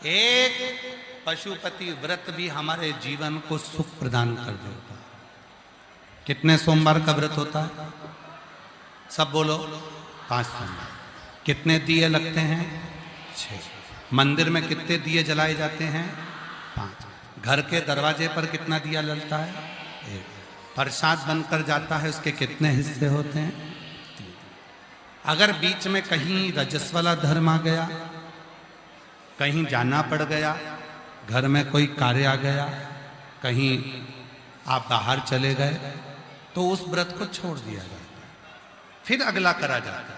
एक पशुपति व्रत भी हमारे जीवन को सुख प्रदान कर देता है। कितने सोमवार का व्रत होता है? सब बोलो। 5 सोमवार। कितने दिए लगते हैं? 6। मंदिर में कितने दिए जलाए जाते हैं? 5। घर के दरवाजे पर कितना दिया जलता है? 1। प्रसाद बनकर जाता है, उसके कितने हिस्से होते हैं? 3। अगर बीच में कहीं रजस्वला धर्म आ गया, कहीं जाना पड़ गया, घर में कोई कार्य आ गया, कहीं आप बाहर चले गए, तो उस व्रत को छोड़ दिया जाता है, फिर अगला करा जाता है।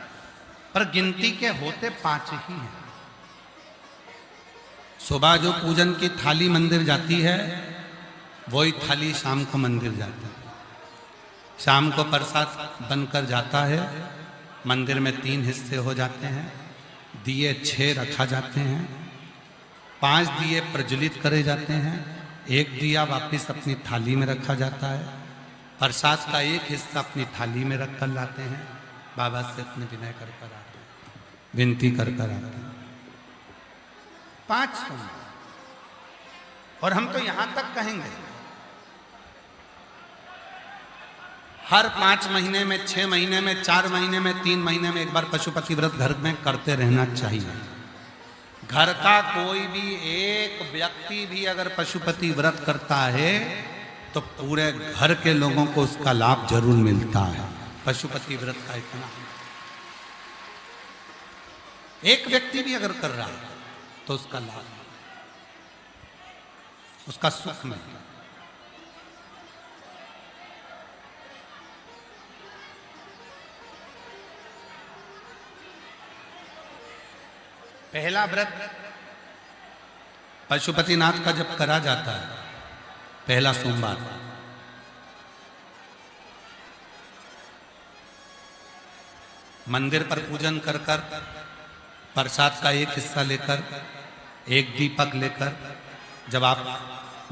पर गिनती के होते 5 ही हैं। सुबह जो पूजन की थाली मंदिर जाती है, वही थाली शाम को मंदिर जाती है। शाम को प्रसाद बनकर जाता है, मंदिर में 3 हिस्से हो जाते हैं, दिए 6 रखा जाते हैं, 5 दिए प्रज्वलित करे जाते हैं, 1 दिया वापिस अपनी थाली में रखा जाता है, प्रसाद का 1 हिस्सा अपनी थाली में रख कर लाते हैं, बाबा से अपने विनय कर कर आते हैं, विनती कर कर आते हैं। 5 सोमवार। और हम तो यहां तक कहेंगे, हर 5 महीने में, 6 महीने में, 4 महीने में, 3 महीने में एक बार पशुपति व्रत घर में करते रहना चाहिए। घर का कोई भी एक व्यक्ति भी अगर पशुपति व्रत करता है तो पूरे घर के लोगों को उसका लाभ जरूर मिलता है। पशुपति व्रत का इतना, एक व्यक्ति भी अगर कर रहा है तो उसका लाभ, उसका सुख मिलता है। पहला व्रत पशुपतिनाथ का जब करा जाता है, पहला सोमवार, मंदिर पर पूजन कर कर प्रसाद का 1 हिस्सा लेकर, 1 दीपक लेकर, जब आप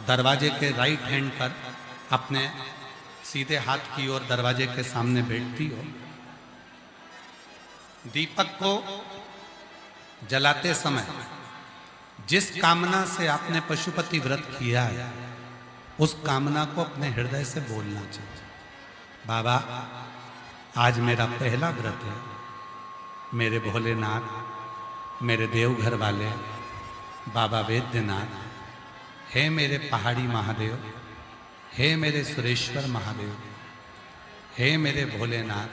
दरवाजे के राइट हैंड पर अपने सीधे हाथ की ओर दरवाजे के सामने बैठती हो, दीपक को जलाते समय जिस कामना से आपने पशुपति व्रत किया है, उस कामना को अपने हृदय से बोलना चाहिए। बाबा, आज मेरा पहला व्रत है, मेरे भोलेनाथ, मेरे देवघर वाले बाबा वैद्यनाथ, हे मेरे पहाड़ी महादेव, हे मेरे सुरेश्वर महादेव, हे मेरे भोलेनाथ,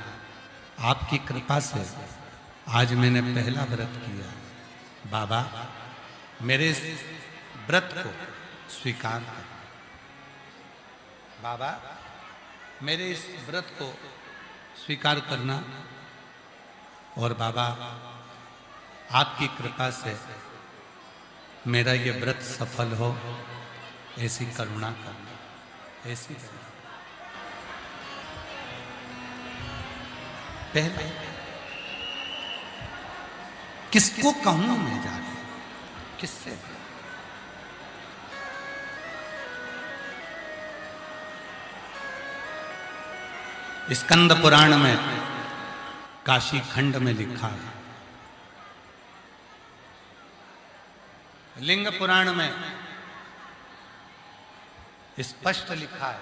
आपकी कृपा से आज मैंने पहला व्रत किया। बाबा, मेरे इस व्रत को स्वीकार कर। बाबा, मेरे इस व्रत को स्वीकार करना, और बाबा आपकी कृपा से मेरा ये व्रत सफल हो, ऐसी करुणा करना। ऐसी पहले किसको कहूं मैं जाके, किससे? स्कंद पुराण में काशी खंड में लिखा है, लिंग पुराण में स्पष्ट लिखा है,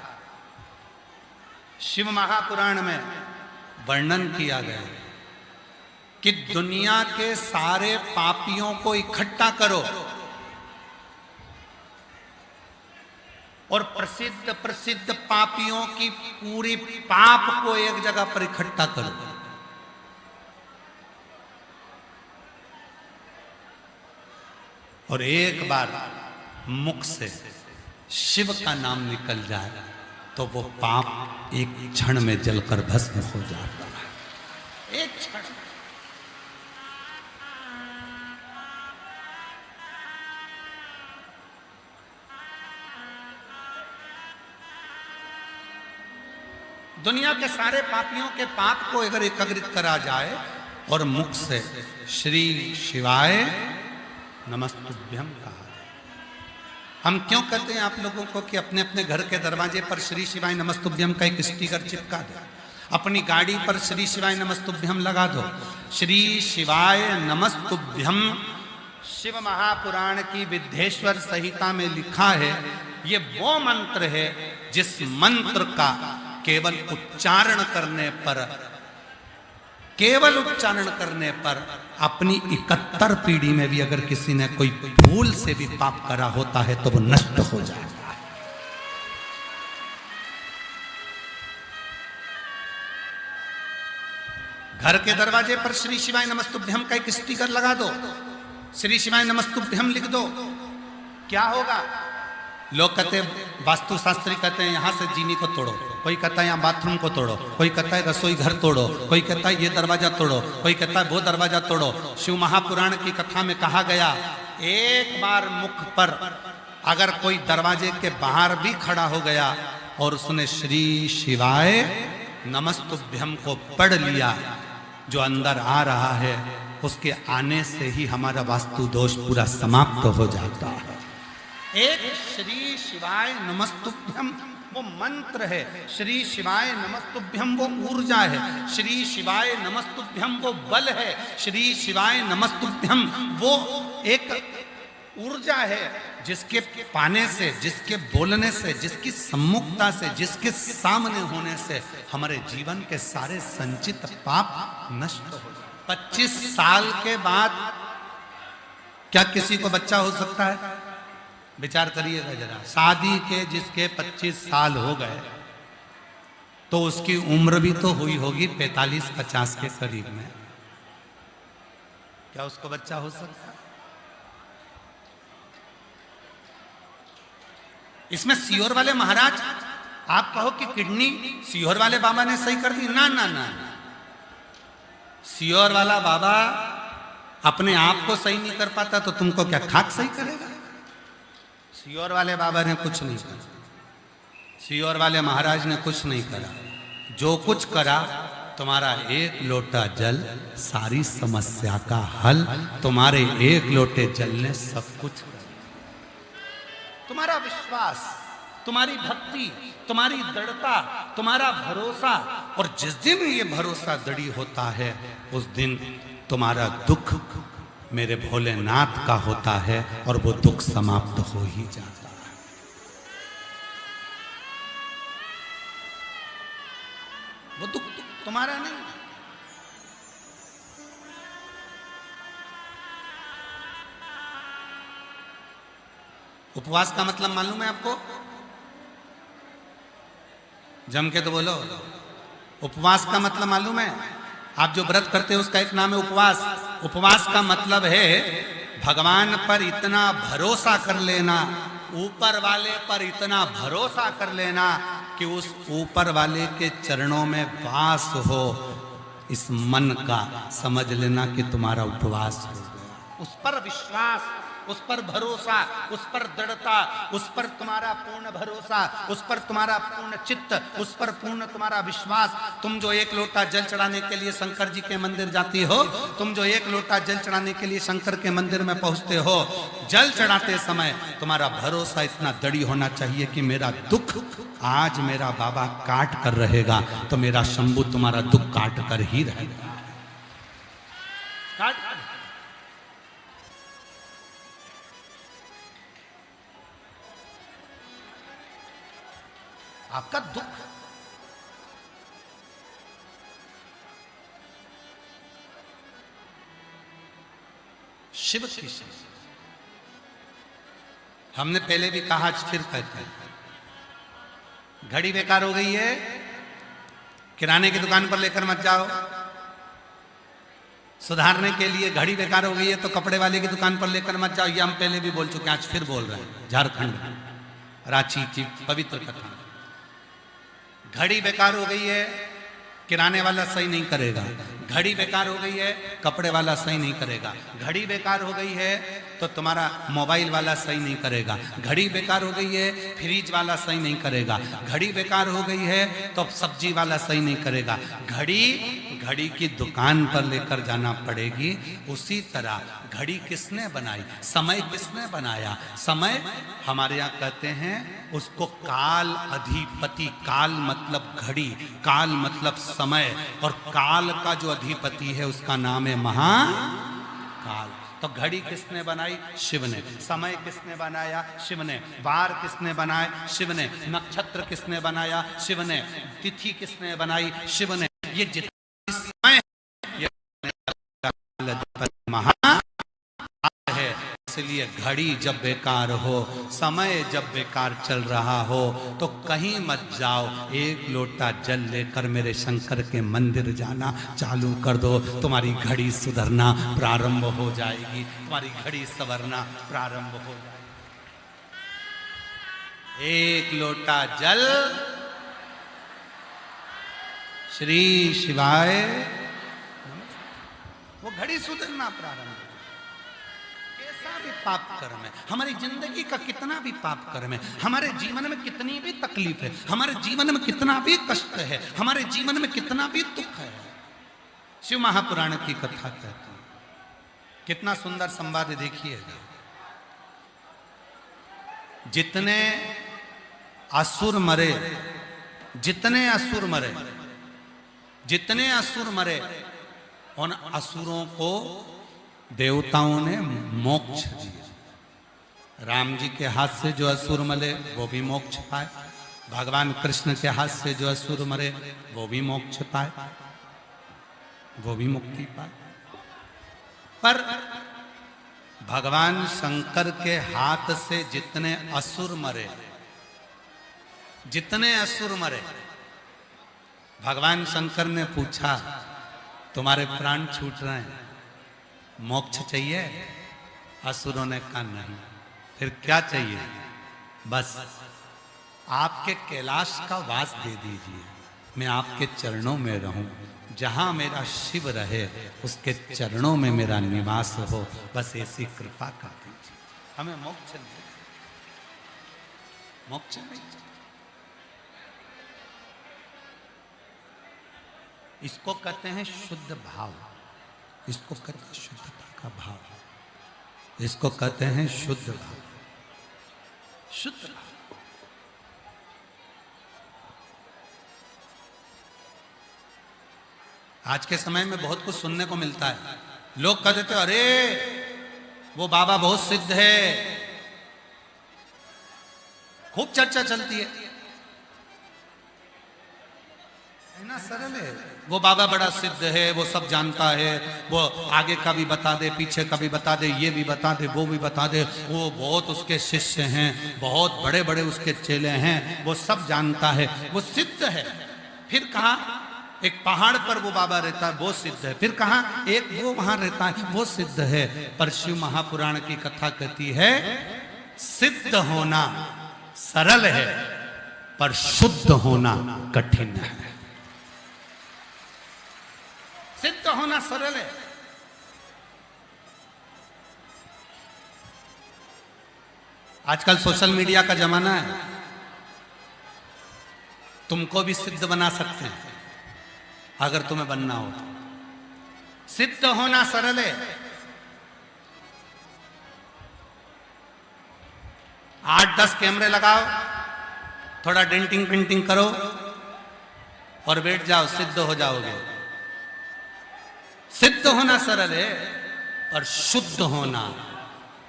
शिव महापुराण में वर्णन किया गया है कि दुनिया के सारे पापियों को इकट्ठा करो और प्रसिद्ध प्रसिद्ध पापियों की पूरी पाप को एक जगह पर इकट्ठा करो, और एक बार मुख से शिव का नाम निकल जाए तो वो पाप एक क्षण में जलकर भस्म हो जाता है। एक क्षण। दुनिया के सारे पापियों के पाप को अगर एकत्रित करा जाए और मुख से श्री शिवाय नमस्तुभ्यम कहा जाए। हम क्यों कहते हैं आप लोगों को कि अपने अपने घर के दरवाजे पर श्री शिवाय नमस्तुभ्यम का एक स्टिकर चिपका दो, अपनी गाड़ी पर श्री शिवाय नमस्तुभ्यम लगा दो। श्री शिवाय नमस्तुभ्यम शिव महापुराण की विद्धेश्वर संहिता में लिखा है, ये वो मंत्र है जिस मंत्र का केवल उच्चारण करने पर, केवल उच्चारण करने पर अपनी 71 पीढ़ी में भी अगर किसी ने कोई भूल से भी पाप करा होता है तो वो नष्ट हो जाता है। घर के दरवाजे पर श्री शिवाय नमस्तुभ्यम का एक स्टिकर लगा दो, श्री शिवाय नमस्तुभ्यम लिख दो, क्या होगा? लोग कहते हैं, वास्तुशास्त्री कहते हैं यहां से जीनी को तोड़ो, कोई कहता है यहाँ बाथरूम को तोड़ो, कोई कहता है रसोई घर तोड़ो, कोई कहता है ये दरवाजा तोड़ो, कोई कहता है वो दरवाजा तोड़ो। शिव महापुराण की कथा में कहा गया, एक बार मुख पर अगर कोई दरवाजे के बाहर भी खड़ा हो गया और उसने श्री शिवाय नमस्तुभ्यम को पढ़ लिया, जो अंदर आ रहा है उसके आने से ही हमारा वास्तु दोष पूरा समाप्त हो जाता है। एक श्री शिवाय नमस्तुभ्यम वो मंत्र है, श्री शिवाय नमस्तुभ्यम वो ऊर्जा है, श्री शिवाय नमस्तुभ्यम वो बल है, श्री शिवाय नमस्तुभ्यम वो एक ऊर्जा है जिसके पाने से, जिसके बोलने से, जिसकी सम्मुखता से, जिसके सामने होने से हमारे जीवन के सारे संचित पाप नष्ट हो जाए। 25 साल के बाद क्या किसी को बच्चा हो सकता है? विचार करिएगा जरा, शादी के जिसके 25 साल हो गए तो उसकी उम्र भी तो हुई होगी 45-50 के करीब में, क्या उसको बच्चा हो सकता है? इसमें सीहोर वाले महाराज, आप कहो कि किडनी सीहोर वाले बाबा ने सही कर दी, ना ना ना, सीहोर वाला बाबा अपने आप को सही नहीं कर पाता तो तुमको क्या खाक सही करेगा? सीहोर वाले बाबा ने कुछ नहीं करा, सीहोर वाले महाराज ने कुछ नहीं करा, जो कुछ करा तुम्हारा एक लोटा जल सारी समस्या का हल, तुम्हारे एक लोटे जल ने सब कुछ। तुम्हारा विश्वास, तुम्हारी भक्ति, तुम्हारी दृढ़ता, तुम्हारा भरोसा, और जिस दिन ये भरोसा दृढ़ होता है उस दिन तुम्हारा दुख मेरे भोलेनाथ का होता है और वो दुख समाप्त हो ही जाता है। वो दुख तुम्हारा नहीं। उपवास का मतलब मालूम है आपको? जम के तो बोलो, उपवास का मतलब मालूम है? आप जो व्रत करते हो उसका एक नाम है उपवास। उपवास का मतलब है भगवान पर इतना भरोसा कर लेना, ऊपर वाले पर इतना भरोसा कर लेना कि उस ऊपर वाले के चरणों में वास हो, इस मन का समझ लेना कि तुम्हारा उपवास हो गया। उस पर विश्वास, उस पर भरोसा, उस पर दृढ़ता, उस पर तुम्हारा पूर्ण भरोसा, उस पर तुम्हारा पूर्ण चित्त, उस पर पूर्ण तुम्हारा विश्वास। तुम जो एक लोटा जल चढ़ाने के लिए शंकर जी के मंदिर जाती हो, तुम जो एक लोटा जल चढ़ाने के लिए शंकर के मंदिर में पहुंचते हो, जल चढ़ाते समय तुम्हारा भरोसा इतना दृढ़ होना चाहिए कि मेरा दुख आज मेरा बाबा काट कर रहेगा तो मेरा शंभू तुम्हारा दुख काट कर ही रहेगा। काट कर। आपका दुख शिव की सेवा। हमने पहले भी कहा, आज फिर कहते हैं, घड़ी बेकार हो गई है, किराने की दुकान पर लेकर मत जाओ। सुधारने के लिए घड़ी बेकार हो गई है तो कपड़े वाले की दुकान पर लेकर मत जाओ। ये हम पहले भी बोल चुके हैं, आज फिर बोल रहे हैं। झारखंड में रांची की पवित्र कथा, घड़ी बेकार हो गई है, किराने वाला सही नहीं करेगा। घड़ी बेकार हो गई है, कपड़े वाला सही नहीं करेगा। घड़ी बेकार हो गई है तो तुम्हारा मोबाइल वाला सही नहीं करेगा। घड़ी बेकार हो गई है, फ्रिज वाला सही नहीं करेगा। घड़ी बेकार हो गई है तो सब्जी वाला सही नहीं करेगा। घड़ी की दुकान पर लेकर जाना पड़ेगी। उसी तरह घड़ी किसने बनाई? समय किसने बनाया? समय हमारे यहाँ कहते हैं उसको काल अधिपति। काल मतलब घड़ी, काल मतलब समय, और काल का जो अधिपति है उसका नाम है महाकाल। तो घड़ी किसने बनाई? शिव ने। समय किसने बनाया? शिव ने। वार किसने बनाए? शिव ने। नक्षत्र किसने बनाया? शिव ने। तिथि किसने बनाई? शिव ने। ये जितना समय ये महा है। इसलिए घड़ी जब बेकार हो, समय जब बेकार चल रहा हो, तो कहीं मत जाओ, एक लोटा जल लेकर मेरे शंकर के मंदिर जाना चालू कर दो। तुम्हारी घड़ी सुधरना प्रारंभ हो जाएगी, तुम्हारी घड़ी संवरना प्रारंभ हो जाएगी। एक लोटा जल, श्री शिवाय, वो घड़ी सुधरना प्रारंभ। कैसा भी पाप कर्म है, हमारी जिंदगी का कितना भी पाप कर्म है, हमारे जीवन में कितनी भी तकलीफ है, हमारे जीवन में कितना भी कष्ट है, हमारे जीवन में कितना भी दुख है, शिव महापुराण की कथा कहती है। कितना सुंदर संवाद देखिएगा। जितने असुर मरे, जितने असुर मरे, जितने असुर मरे, उन असुरों को देवताओं ने मोक्ष दिया। राम जी के हाथ से जो असुर मरे वो भी मोक्ष पाए, भगवान कृष्ण के हाथ से जो असुर मरे वो भी मोक्ष पाए, वो भी मुक्ति पाए। पर भगवान शंकर के हाथ से जितने असुर मरे, जितने असुर मरे, भगवान शंकर ने पूछा तुम्हारे प्राण छूट रहे हैं, मोक्ष चाहिए? असुरों ने कहा नहीं। फिर क्या चाहिए? बस आपके कैलाश का वास दे दीजिए, मैं आपके चरणों में रहूं, जहां मेरा शिव रहे उसके चरणों में मेरा निवास हो, बस ऐसी कृपा कर दीजिए। हमें मोक्ष नहीं, मोक्ष नहीं। इसको कहते हैं शुद्ध भाव, इसको कहते हैं शुद्धता का भाव, इसको कहते हैं शुद्ध भाव, शुद्ध भाव। आज के समय में बहुत कुछ सुनने को मिलता है। लोग कह देते अरे वो बाबा बहुत सिद्ध है, खूब चर्चा चलती है ना, सरल है। वो बाबा बड़ा सिद्ध है, वो सब जानता है, वो आगे का भी बता दे, पीछे का भी बता दे, ये भी बता दे, वो भी बता दे, वो बहुत उसके शिष्य हैं, बहुत बड़े बड़े उसके चेले हैं, वो सब जानता है, वो सिद्ध है। फिर कहा एक पहाड़ पर वो बाबा रहता है, वो सिद्ध है। फिर कहा एक वो वहां रहता है, वो सिद्ध है। पर शिव महापुराण की कथा कहती है सिद्ध होना सरल है पर शुद्ध होना कठिन है। सिद्ध होना सरल है, आजकल सोशल मीडिया का जमाना है, तुमको भी सिद्ध बना सकते हैं अगर तुम्हें बनना हो तो। सिद्ध होना सरल है। 8-10 कैमरे लगाओ, थोड़ा डेंटिंग पेंटिंग करो और बैठ जाओ, सिद्ध हो जाओगे। सिद्ध होना सरल है और शुद्ध होना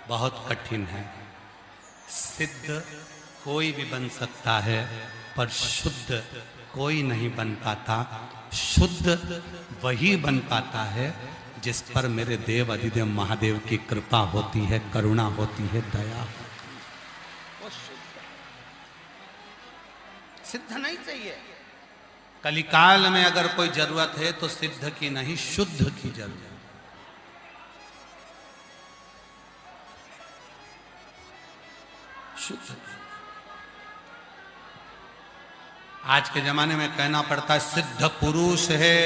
बहुत कठिन है। सिद्ध कोई भी बन सकता है पर शुद्ध कोई नहीं बन पाता। शुद्ध वही बन पाता है जिस पर मेरे देव अधिदेव महादेव की कृपा होती है, करुणा होती है, दया होती है। वो सिद्ध नहीं चाहिए। कलिकाल में अगर कोई जरूरत है तो सिद्ध की नहीं, शुद्ध की जरूरत। शुद्ध। आज के जमाने में कहना पड़ता है सिद्ध पुरुष है।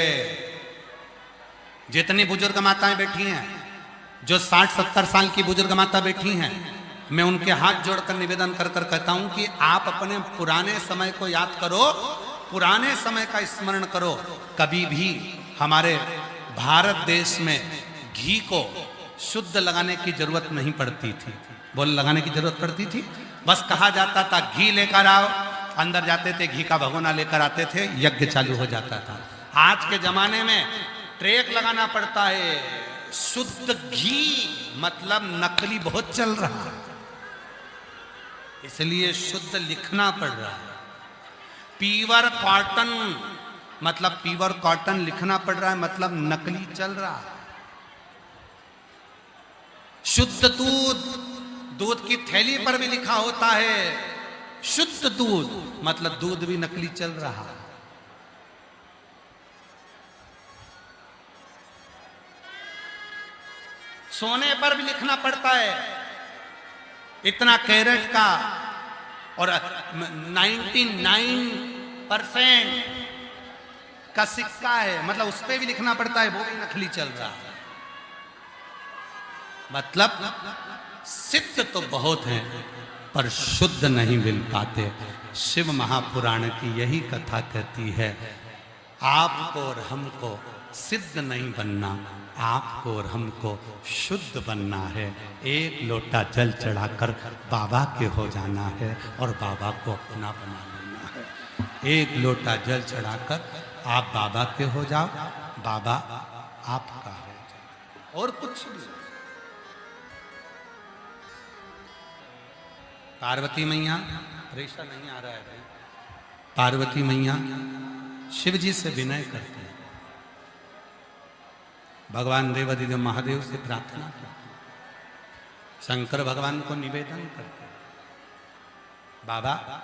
जितनी बुजुर्ग माताएं बैठी हैं, जो 60-70 साल की बुजुर्ग माता बैठी हैं, मैं उनके हाथ जोड़कर निवेदन कर कर कहता हूं कि आप अपने पुराने समय को याद करो, पुराने समय का स्मरण करो। कभी भी हमारे भारत देश में घी को शुद्ध लगाने की जरूरत नहीं पड़ती थी। बोल लगाने की जरूरत पड़ती थी? बस कहा जाता था घी लेकर आओ, अंदर जाते थे, घी का भगोना लेकर आते थे, यज्ञ चालू हो जाता था। आज के जमाने में ट्रेक लगाना पड़ता है, शुद्ध घी मतलब नकली बहुत चल रहा है, इसलिए शुद्ध लिखना पड़ रहा है। प्योर कॉटन मतलब प्योर कॉटन लिखना पड़ रहा है, मतलब नकली चल रहा है। शुद्ध दूध, दूध की थैली पर भी लिखा होता है शुद्ध दूध, मतलब दूध भी नकली चल रहा है। सोने पर भी लिखना पड़ता है इतना कैरेट का, और 99% का सिक्का है, मतलब उस पर भी लिखना पड़ता है, वो भी नकली चल रहा है। मतलब सिद्ध तो बहुत हैं पर शुद्ध नहीं मिल पाते। शिव महापुराण की यही कथा कहती है, आपको और हमको सिद्ध नहीं बनना, आपको और हमको शुद्ध बनना है। एक लोटा जल चढ़ाकर बाबा के हो जाना है और बाबा को अपना बना लेना है। एक लोटा जल चढ़ाकर आप बाबा के हो जाओ, बाबा आपका हो जाओ, और कुछ भी। पार्वती मैया, रेशा नहीं आ रहा है भाई, पार्वती मैया शिव जी से विनय करते हैं, भगवान देवादिदेव महादेव से प्रार्थना करते हैं, शंकर भगवान को निवेदन करते हैं, बाबा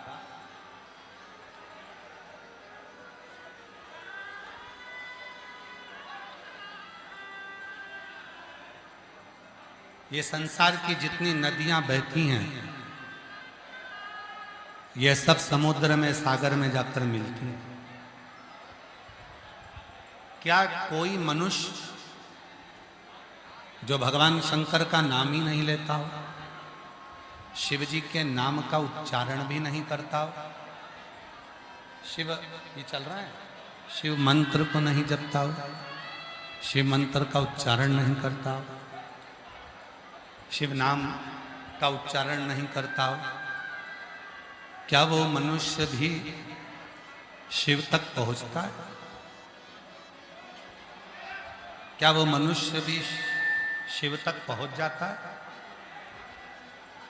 ये संसार की जितनी नदियां बहती हैं ये सब समुद्र में, सागर में जाकर मिलती हैं। क्या कोई मनुष्य जो भगवान शंकर का नाम ही नहीं लेता हो, शिव जी के नाम का उच्चारण भी नहीं करता हो, शिव ये चल रहा है, शिव मंत्र को नहीं जपता हो, शिव मंत्र का उच्चारण नहीं करता हो, शिव नाम का उच्चारण नहीं करता हो, क्या वो मनुष्य भी शिव तक पहुंचता है? क्या वो मनुष्य भी शिव तक पहुंच जाता है?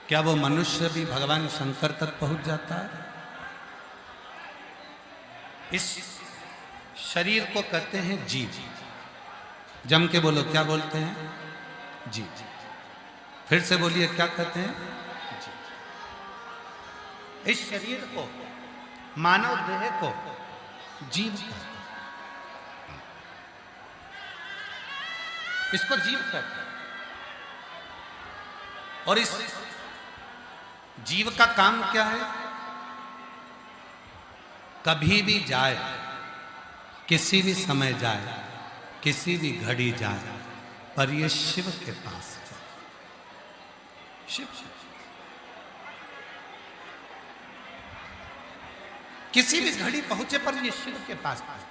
क्या वो मनुष्य भी भगवान शंकर तक पहुंच जाता है? इस शरीर को कहते हैं जीव। जम के बोलो, क्या बोलते हैं? जीव। फिर से बोलिए, क्या कहते हैं? जीव। इस शरीर को, मानव देह को जीव कहते हैं, इसको जीव कहते हैं। और इस जीव का काम क्या है? कभी भी जाए, किसी भी समय जाए, किसी भी घड़ी जाए, पर ये शिव के पास जाए। शिव किसी भी घड़ी पहुंचे पर ये शिव के पास पहुंचे।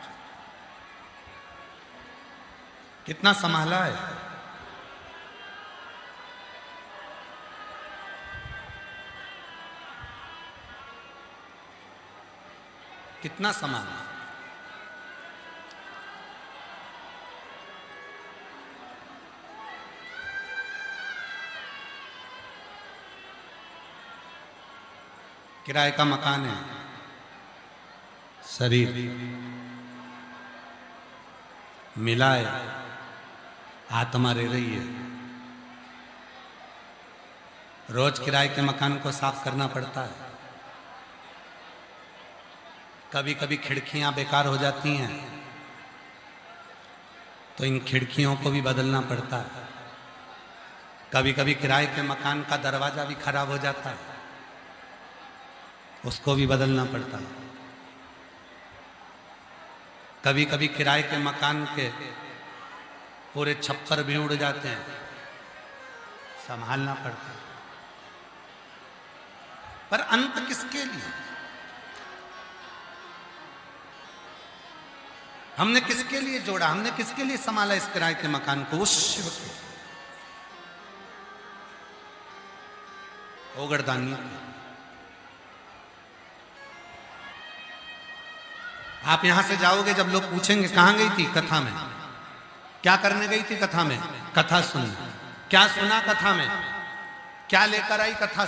कितना संभाला है। कितना संभाला। किराए का मकान है, शरीर मिला है, आत्मा रह रही है। रोज किराए के मकान को साफ करना पड़ता है। कभी कभी खिड़कियां बेकार हो जाती हैं तो इन खिड़कियों को भी बदलना पड़ता है। कभी कभी किराए के मकान का दरवाजा भी खराब हो जाता है, उसको भी बदलना पड़ता है। कभी कभी किराए के मकान के पूरे छप्पर भी उड़ जाते हैं, संभालना पड़ता है। पर अंत किसके लिए? हमने किसके लिए जोड़ा, हमने किसके लिए संभाला इस किराए के मकान को? उस शिव के, ओगरदानी। आप यहां से जाओगे, जब लोग पूछेंगे कहां गई थी कथा में, क्या करने गई थी कथा में? कथा सुनने। क्या सुना कथा में? क्या लेकर आई कथा?